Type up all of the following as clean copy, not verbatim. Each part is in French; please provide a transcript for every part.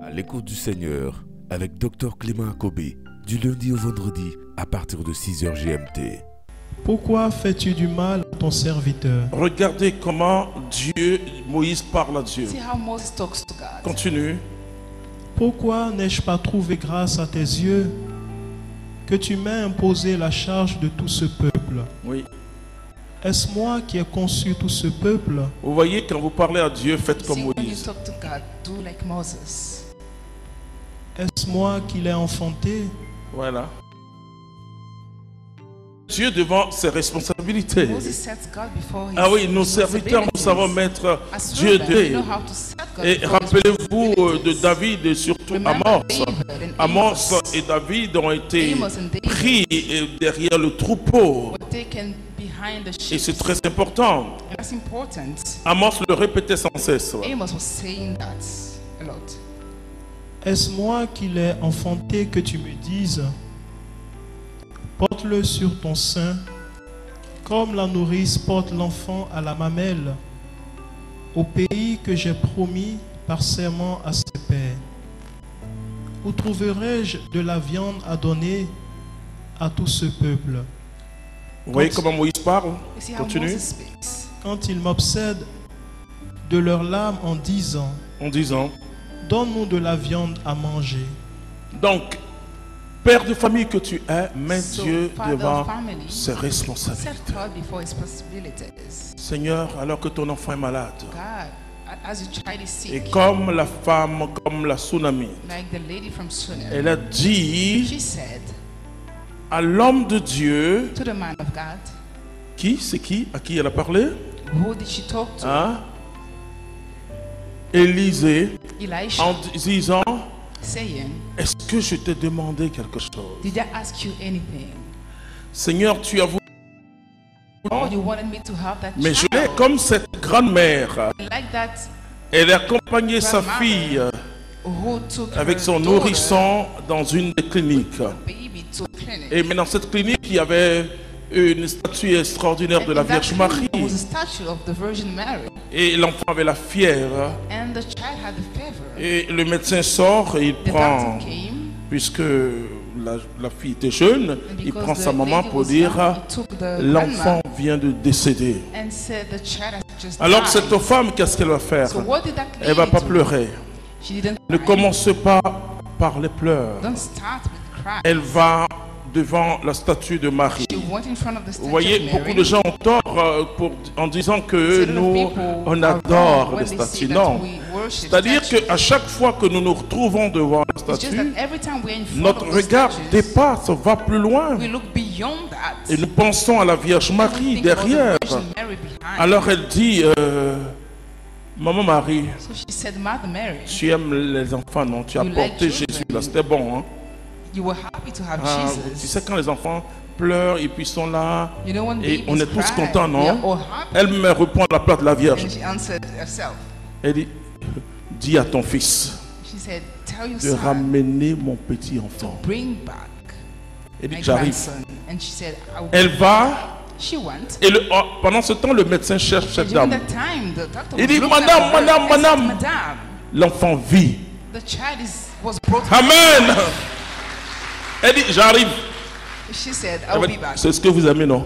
À l'écoute du Seigneur avec Dr Clément Akobé, du lundi au vendredi à partir de 6h GMT. Pourquoi fais-tu du mal à ton serviteur? Regardez comment Moïse parle à Dieu. See how Moses talks to God. Continue. Pourquoi n'ai-je pas trouvé grâce à tes yeux que tu m'aies imposé la charge de tout ce peuple? Oui. Est-ce moi qui ai conçu tout ce peuple? Vous voyez, quand vous parlez à Dieu, faites comme See, when you Moïse. talk to God, do like Moses. Est-ce moi qui l'ai enfanté? Voilà. Dieu devant ses responsabilités. Moses sets God before his Ah oui, nos serviteurs, nous savons mettre As Dieu servants, we know de. how to set God Et before his rappelez-vous de responsibilities. David et surtout Remember Amos. David and Amos Amos. et David ont été Amos and David pris derrière le troupeau. were taken behind the Et sheep. c'est très important. And that's important. Amos le répétait sans cesse. Amos was saying that a lot. Est-ce moi qui l'ai enfanté que tu me dises, porte-le sur ton sein, comme la nourrice porte l'enfant à la mamelle, au pays que j'ai promis par serment à ses pères? Où trouverai-je de la viande à donner à tout ce peuple? Vous voyez comment Moïse parle? You see how Continue. Moses speaks. Quand ils m'obsèdent de leur lame en disant, En disant. donne-nous de la viande à manger. Donc, père de famille que tu es, mets So, Dieu father devant of family, ses set responsabilités. God before his possibilities. Seigneur, alors que ton enfant est malade, God, as your child is et sick, comme la femme, comme la tsunami, like the lady from Sunan, elle a dit she said à l'homme de Dieu, to the man of God, c'est qui? À qui elle a parlé? who did she talk to? Hein? Élisée, Elisha, en disant, saying, est-ce que je t'ai demandé quelque chose? did I ask you anything? Seigneur, tu as voulu, Oh, you wanted me to have that mais je l'ai child. comme cette grand-mère. Like that, Elle a accompagné sa fille who took avec her son daughter, nourrisson dans une des cliniques. baby to clinic. Et mais dans cette clinique, il y avait une statue extraordinaire de la In that Vierge clinic, Marie. there was a statue of the Virgin Mary, Et l'enfant avait la fièvre. and the child had the fever. Et le médecin sort et il The prend, doctor came, puisque la fille était jeune, and il because prend the sa maman lady pour was dire young, he took the l'enfant grandma vient de décéder. and said the child has just Alors died. cette femme, qu'est-ce qu'elle va faire? So what did that Elle va lady pas do? pleurer. She didn't Ne cry. commencez pas par les pleurs. Don't start with cry. Elle va devant la statue de Marie. She went in front of the statue Vous voyez, of Mary. beaucoup de gens ont tort en disant que Certain nous, people on are adore wrong when les they say statues. that Non. we worship C'est-à-dire statues. qu'à chaque fois que nous nous retrouvons devant la It's just statue, that every time we're in front notre of the regard statues, dépasse, va plus loin. we look beyond that. Et nous pensons à la Vierge And we Marie think about the derrière. Virgin Mary behind. Alors elle dit, Maman Marie, So she said, Mother Mary, tu aimes les enfants, non? Tu as You porté like children. Jésus, là, c'était bon. Hein? you were happy to have Ah, Jesus. tu sais, quand les enfants pleurent et puis sont là, You know when et babies on est tous cry, contents, we are non? all happy. Elle me répond à la place de la Vierge. And she answered herself. Elle dit, dis à ton fils She said, tell your de son ramener mon petit enfant. bring back Elle dit, my j'arrive. grandson. And she said, I will. Elle va, She went. et pendant ce temps, le médecin cherche And cette during dame. that time, the doctor Il was dit, looking Madame, at her madame, and said, madame. Madame, L'enfant vit. the child was brought. Amen. Elle dit, j'arrive. She said, I'll be back. C'est ce que vous aimez, non?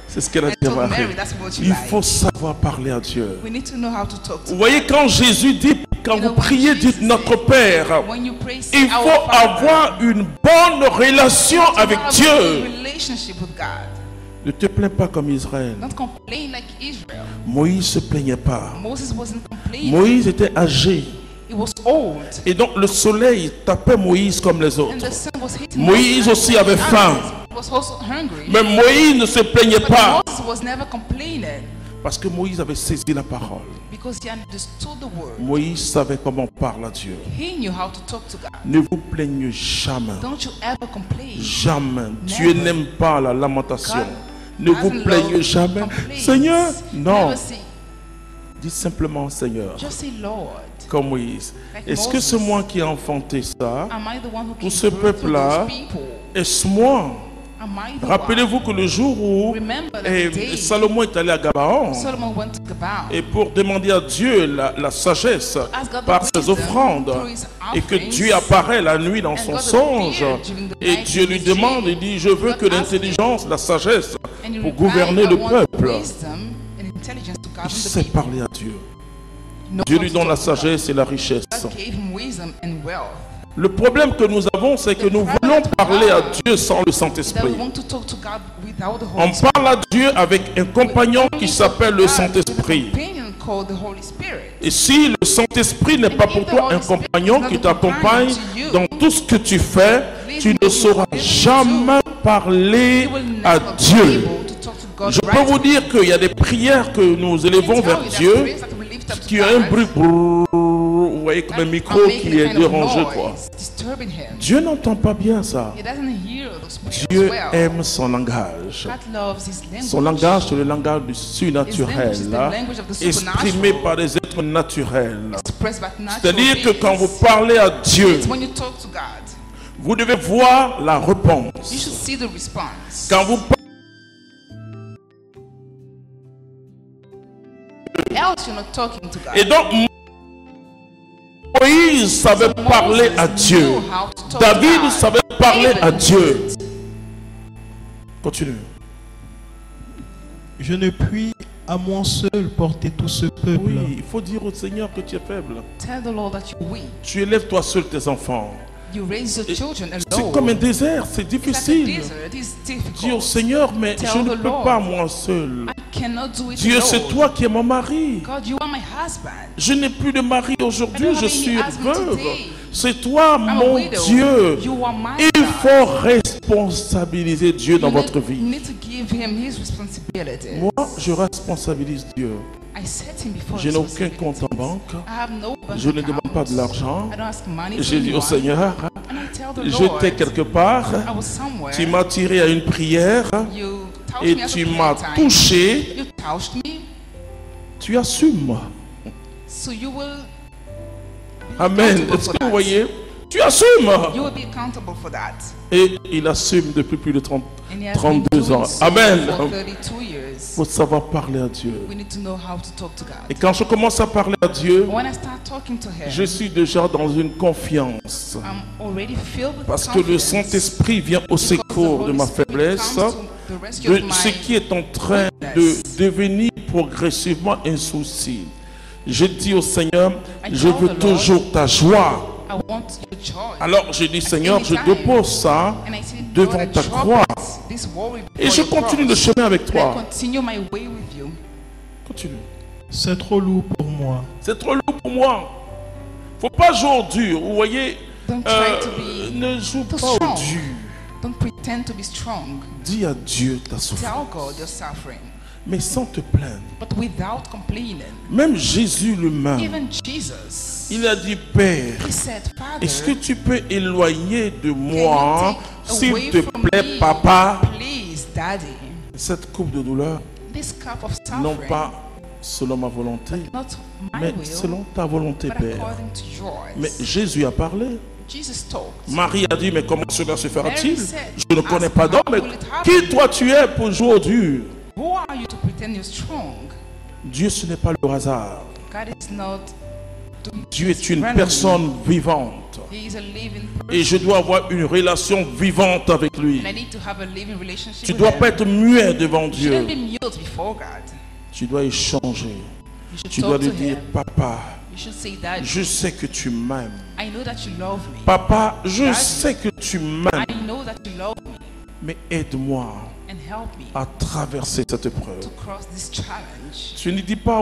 C'est ce qu'elle a I dit à told Marie. Mary that's what you Il like. faut savoir parler à Dieu. We need to know how to talk to Vous voyez, quand Jésus dit, quand You vous know, when priez, Jesus dites notre said, Père, when you pray, say, il Our faut Father. avoir une bonne relation To avec have a Dieu. good relationship with God. Ne te plains pas comme Israël. Don't complain like Israel. Moïse se plaignait pas. Moses wasn't complaining. Moïse était âgé. He was old. Et donc le soleil tapait Moïse comme les And autres. the sun was hitting Moïse Moses aussi avait faim. He was also hungry. Mais Moïse ne se plaignait But pas. Moses was never complaining Parce que Moïse avait saisi la parole. because he understood the word. Moïse savait comment on parle à Dieu. He knew how to talk to God. Ne vous plaignez jamais. Don't you ever complain. Jamais. Dieu n'aime pas la lamentation. God Ne vous doesn't plaignez love jamais. complaints. Seigneur, non. Never say, Dis simplement Seigneur. just say Lord. Comme Moïse. Like Est-ce que Moses. c'est moi qui ai enfanté ça? Am I the one who Pour gave ce birth to peuple-là, those people? est-ce moi Am I the Rappelez-vous que le jour où Remember that day Salomon est allé à Gabaon Solomon went to Gabaon et pour demander à Dieu la sagesse ask God the par ses wisdom offrandes through his et que offerings, Dieu apparaît la nuit dans and son God songe appeared during the et night Dieu in lui his demande, dream. il dit, je veux que God asked l'intelligence, la sagesse and he pour replied, gouverner I le want peuple. wisdom and intelligence to govern Il the sait people. parler à Dieu. No Dieu one lui to donne la talk to God. sagesse et la richesse. God gave him wisdom and wealth. Le problème que nous avons, c'est que nous voulons parler à Dieu sans le That Saint-Esprit. we want to talk to God without the On Holy Spirit. parle à Dieu avec un compagnon qui s'appelle le God with a Saint-Esprit. companion called the Holy Spirit. Et si le Saint-Esprit n'est pas pour toi un compagnon qui t'accompagne dans tout ce que tu fais, tu ne sauras jamais parler You will à never be Dieu. able to talk to God Je peux vous dire qu'il y a des prières que nous élevons vers Dieu qui a un bruit, brrr, vous voyez, comme un micro qui est dérangé, quoi. Dieu n'entend pas bien ça. Dieu aime son langage. Son langage, c'est le langage du surnaturel, exprimé par des êtres naturels. C'est-à-dire que quand vous parlez à Dieu, vous devez voir la réponse. Quand vous parlez, et donc Moïse savait parler à Dieu. David savait parler à Dieu. Continue. Je ne puis à moi seul porter tout ce peuple. Oui, il faut dire au Seigneur que tu es faible. Tell the Lord that you're weak. Tu élèves toi seul tes enfants. You raise your children C'est alone. comme un désert, c'est It's like a difficile. desert. It is Dis au difficult. Seigneur, mais Tell je ne the peux Lord. pas moi seul. I cannot do it Dieu, alone. c'est toi qui es mon mari. God, you are my husband. Je n'ai plus de mari aujourd'hui, I don't je have any suis husband veuve. today. C'est toi, I'm a mon widow. Dieu. You are my Il God. faut responsabiliser Dieu dans votre vie. You need to give him his responsibility. Moi, je responsabilise Dieu. I set him before Je his n'ai aucun compte en responsibilities. banque. I have no bank Je ne demande account. pas de l'argent. I don't ask money from J'ai dit au anyone. Seigneur, And I tell the Lord, j'étais quelque part. I was somewhere. Tu m'as tiré à une prière You touched et me at a tu prayer m'as time. touché. You touched me, Tu assumes. so you will be Amen. accountable Est-ce for que vous that. voyez? Tu assumes. You will be accountable for that. Et il assume depuis plus de 30. And he has 32 been doing ans. so Amen. for 32 Il years. faut savoir parler à Dieu. We need to know how to talk to Et God. quand je commence à parler à Dieu, When I start talking to him, je suis déjà dans une confiance. I'm already filled with Parce que le confidence. Saint-Esprit vient au Because the secours de Holy ma Spirit faiblesse, comes to the rescue de of my ce qui est en train de devenir progressivement un souci. Je dis au Seigneur, je veux toujours ta joie. I want your joy. Alors je dis, Seigneur, je dépose ça And I say, devant Lord, I ta drop croix. this worry Et before je your continue le cross. chemin avec And I toi. continue my way with you. Continue. C'est trop lourd pour moi. C'est trop lourd pour moi. Faut pas jouer au dur. Vous voyez, Don't try to be ne joue too pas au strong. dur. Don't pretend to be strong. Dis à Dieu ta Tell souffrance, God you're suffering, mais sans te plaindre. but without complaining. Même Jésus lui-même, Even Jesus, il a dit, Père, he said, Father, est-ce que tu peux éloigner de can moi, you take s'il away te from plaît, me, papa, please, Daddy, cette coupe de douleur, this cup of non suffering, pas selon ma volonté, not my mais will, selon ta volonté, but Père. according to yours. Mais Jésus a parlé. Jesus talked. Marie a dit, mais comment cela se fera-t-il? Mary said, Je ne connais pas d'homme, mais how will it happen? qui toi tu es pour jouer au dur? Who are you to pretend you're strong? Dieu, ce n'est pas le hasard. God is not doing Dieu this est une randomly. personne vivante. He is a living Et je person. dois avoir une relation vivante avec lui. And I need to have a living relationship Tu ne with dois him. pas être muet devant You shouldn't Dieu. be mute before God. Tu dois échanger. You should Tu dois talk lui to dire, him. papa, You should say, Daddy, je sais que tu m'aimes. I know that you love me. Papa, je Daddy, sais que tu m'aimes. I know that you love me. Mais aide-moi And help me à traverser cette to épreuve. cross this challenge. Tu ne dis pas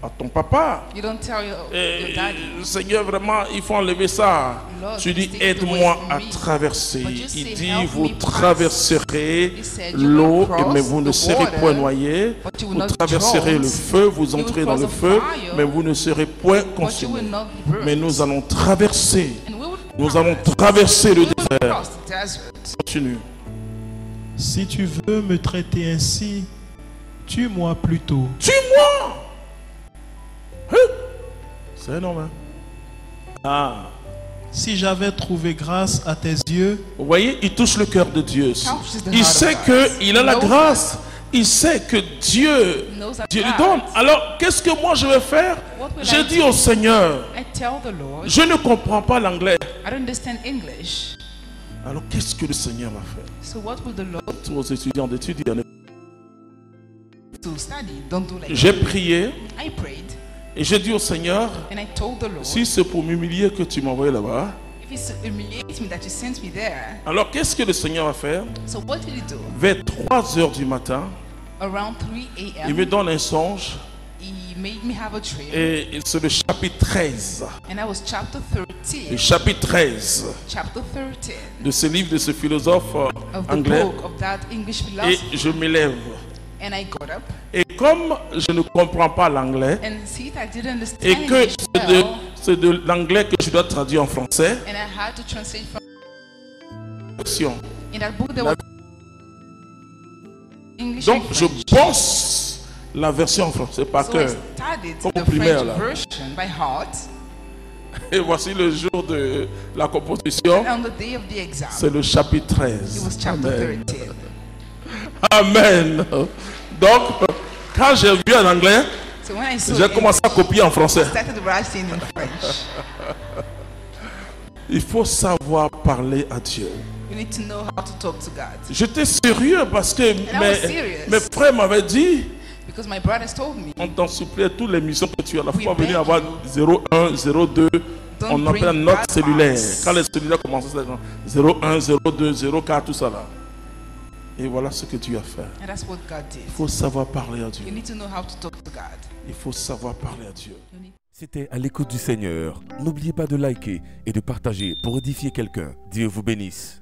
à ton papa, You don't tell your daddy. Seigneur, vraiment, il faut enlever ça. Lord, Tu dis, take it away aide-moi from à me. traverser. But you say, Il dit, help vous me pass. traverserez He said, you l'eau, will cross mais vous ne the serez water, point noyés. but you will Vous not traverserez drown. le feu, vous You will entrez dans cross le the feu, fire, mais vous ne serez point But you consumés. will not be burnt. Mais nous allons traverser. And we will Nous allons pass. traverser le We will désert. cross the desert. Continue. Si tu veux me traiter ainsi, tue-moi plutôt. Tue-moi! Hein? C'est énorme, hein? Ah, si j'avais trouvé grâce à tes yeux. Vous voyez, il touche le cœur de Dieu. Touches the Il heart sait of God. qu'il a la grâce. Il sait que Dieu lui donne. Alors, qu'est-ce que moi je vais faire? Je dis au Seigneur, I tell the Lord, je ne comprends pas l'anglais. I don't understand English. Alors, qu'est-ce que le Seigneur va faire? So what will the Lord Tous aux étudiants d'étudier. do? Study. Don't do like J'ai prié I prayed et j'ai dit au Seigneur, and I told the Lord, si c'est pour m'humilier que tu m'as envoyé là-bas, if it's to humiliate me that you sent me there, alors qu'est-ce que le Seigneur va faire? so what will he do? Vers 3 heures du matin, Around 3 il me a.m., donne un songe he made me have a dream, et c'est le chapitre 13. and that was chapter Le 13. chapitre 13 Chapter 13 de ce livre de ce philosophe of the anglais. book of that English Et philosopher. je m'élève. And I got up, Et comme je ne comprends pas l'anglais, and see that I didn't understand et que English well, c'est de l'anglais que je dois traduire en français, and I had to translate from in that book there was English donc and je French. bosse la version en français par So I cœur. studied Comme the primaire, French là. version by heart, Et voici le jour de la composition. and on the day of the exam, C'est le chapitre it 13. was chapter Amen. 13. Amen. Donc, quand j'ai vu en anglais, So when I saw j'ai it, commencé à copier en français. I started writing in French. Il faut savoir parler à Dieu. You need to know how to talk to God. J'étais sérieux parce que I was serious. mes frères m'avaient dit, Because my brothers told me, on t'en supplie, toutes les missions que tu as, la We fois venir beg avoir 01, 02, on Don't appelle bring notre bad cellulaire. vibes. Quand les cellulaires commençaient, c'était 01, 02, 04, tout ça là. Et voilà ce que Dieu a fait. and that's what God did. Il faut savoir parler à You Dieu. need to know how to talk to God. Il faut savoir parler à Dieu. You need C'était à l'écoute du Seigneur. N'oubliez pas de liker et de partager pour édifier quelqu'un. Dieu vous bénisse.